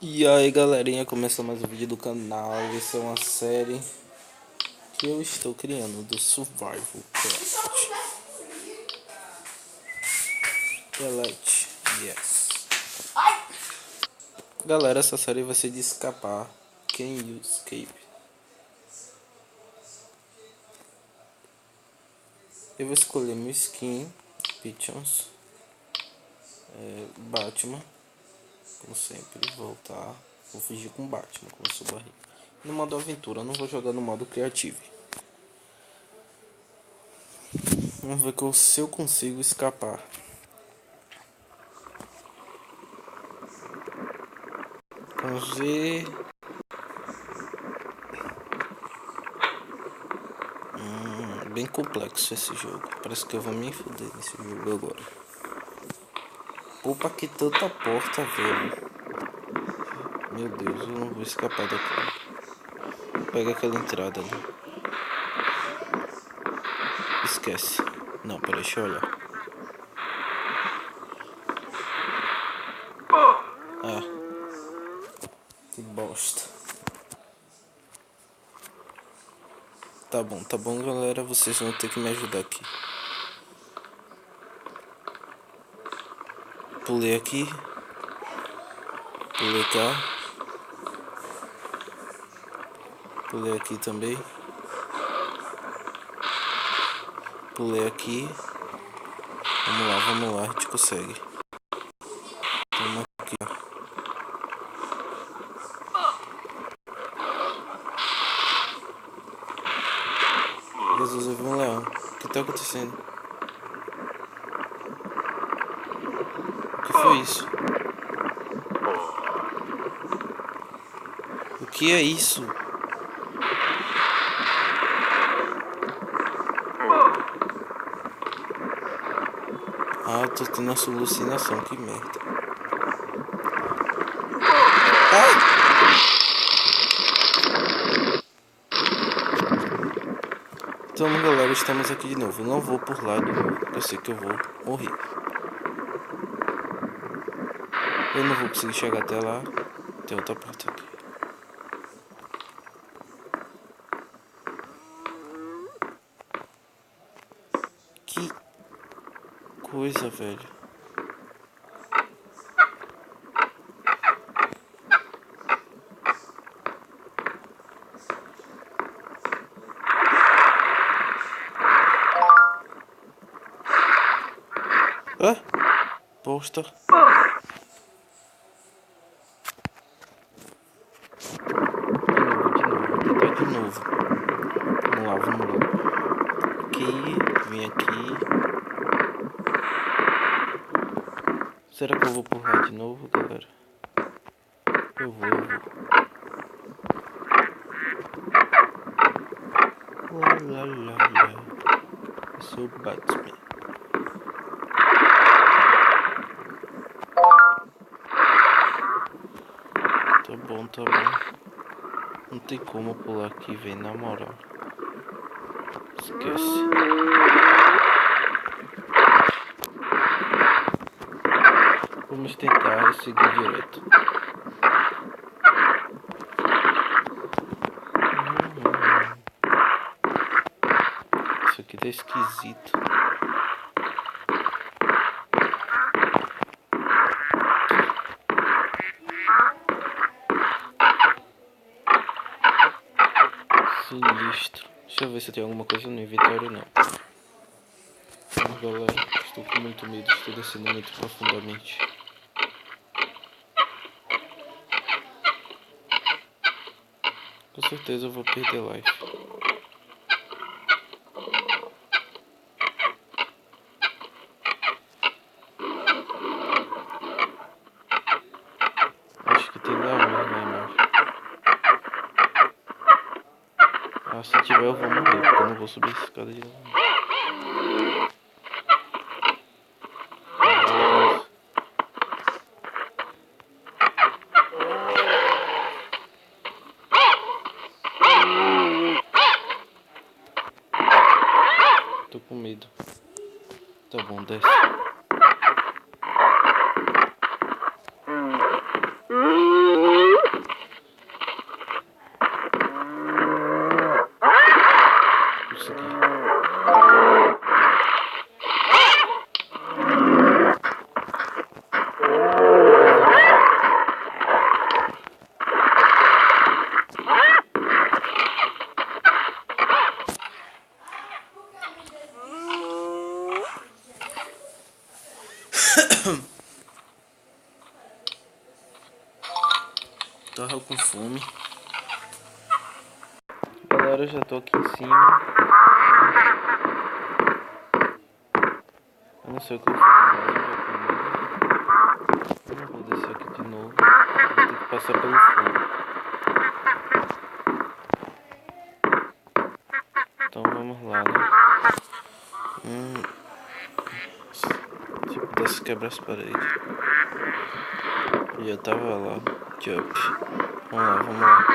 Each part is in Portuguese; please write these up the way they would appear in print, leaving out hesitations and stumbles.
E aí galerinha, começa mais um vídeo do canal. Essa é uma série que eu estou criando do Survival Craft. Elite, yes. Galera, essa série vai ser de escapar. Can you escape? Eu vou escolher meu skin, Pigeons, Batman, como sempre, voltar. Vou fugir com Batman, como eu sou barriga. No modo aventura, eu não vou jogar no modo criativo. Vamos ver se eu consigo escapar. Vamos ver. Bem complexo esse jogo. Parece que eu vou me foder nesse jogo agora. Pô, pra que tanta porta, velho? Meu Deus, eu não vou escapar daqui. Pega aquela entrada ali. Esquece. Não, peraí, deixa eu olhar. Ah, que bosta. Tá bom, galera. Vocês vão ter que me ajudar aqui. Pulei aqui. Pulei cá. Pulei aqui também. Pulei aqui. Vamos lá, a gente consegue. Tamo aqui, ó. Jesus, eu vi um leão. O que tá acontecendo? O que foi isso? O que é isso? Ah, eu tô tendo essa alucinação, que merda. Ai! Então, galera, estamos aqui de novo. Eu não vou por lá de novo, porque eu sei que eu vou morrer. Eu não vou conseguir chegar até lá. Tem outra porta aqui. Que coisa, velho. Ah, posta. De novo, vou tentar de novo. Vamos lá. Aqui, vem aqui. Será que eu vou por lá de novo, galera? Eu vou. Lá. Eu sou o Batman. Tá bom. Não tem como pular aqui, velho, na moral. Esquece. Vamos tentar seguir direto. Isso aqui tá esquisito. Sinistro. Deixa eu ver se tem alguma coisa no inventário, não. Vamos, galera. Estou com muito medo. Estou descendo muito profundamente. Com certeza eu vou perder life. Acho que tem leões lá embaixo. Ah, se tiver eu vou morrer, porque eu não vou subir essa escada de novo. Tô com medo. Tá bom, desce. Tava com fome. Galera, eu já tô aqui em cima. Eu não sei o que eu vou fazer mais, eu já comi. Eu não vou descer aqui de novo. Vou ter que passar pelo fundo. Então vamos lá, né? Se pudesse quebrar as paredes. E eu tava lá. Jump. Vamos lá, vamos lá.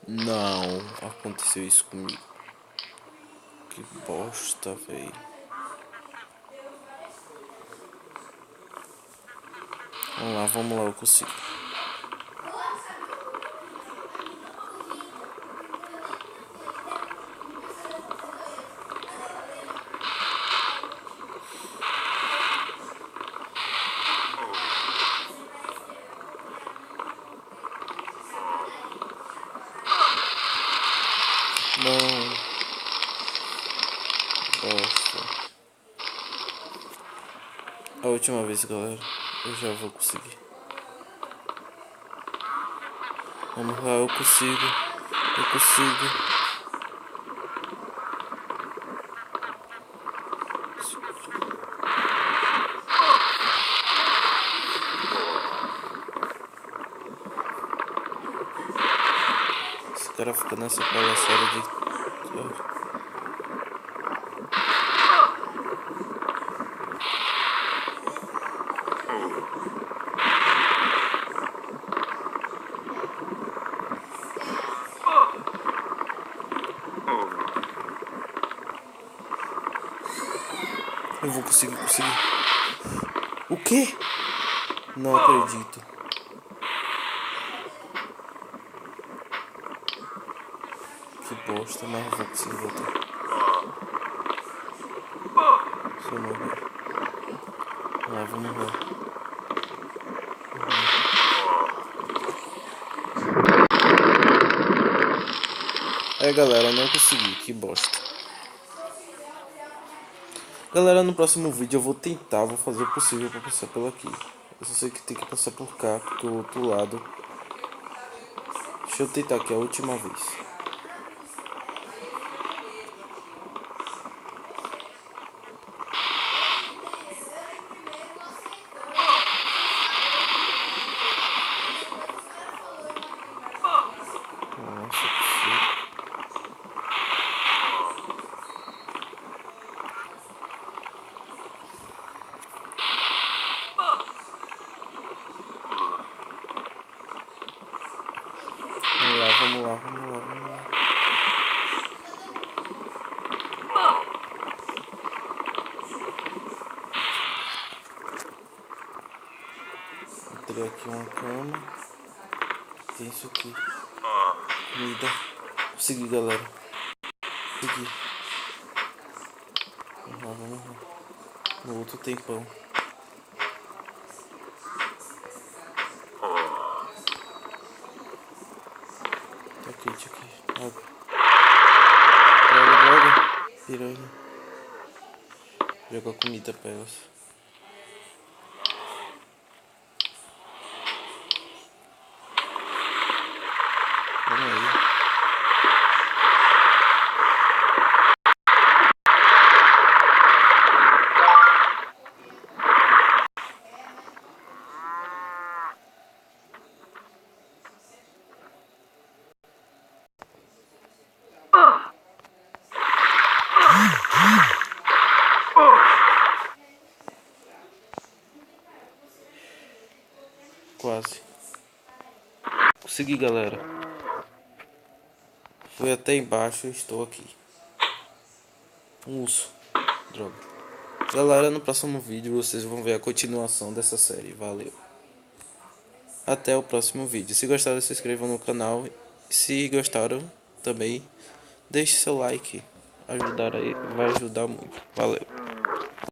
Não aconteceu isso comigo. Que bosta, véi. Vamos lá, eu consigo. Não. Bosta. A última vez, galera. Eu já vou conseguir. Vamos lá, eu consigo. Eu consigo. Esse cara fica nessa palhaçada de... Eu vou conseguir. O quê? Não acredito. Que bosta, mas eu vou conseguir voltar. Se eu morrer. Vamos lá. Galera, eu não consegui, que bosta. Galera, no próximo vídeo eu vou fazer o possível pra passar por aqui. Eu só sei que tem que passar por cá, porque o outro lado... Deixa eu tentar aqui a última vez. Nossa, que... Vamos lá. Entrei aqui uma cama. Tem isso aqui. Comida. Consegui, galera. Consegui. Vamos lá. No outro tempão. Tá quente aqui. Água. Droga. Piranha. Joga comida pra elas. Vamos aí. Quase. Consegui, galera. Fui até embaixo e estou aqui. Um urso. Droga. Galera, no próximo vídeo vocês vão ver a continuação dessa série. Valeu. Até o próximo vídeo. Se gostaram, se inscrevam no canal. Se gostaram também, deixe seu like. Vai ajudar muito. Valeu.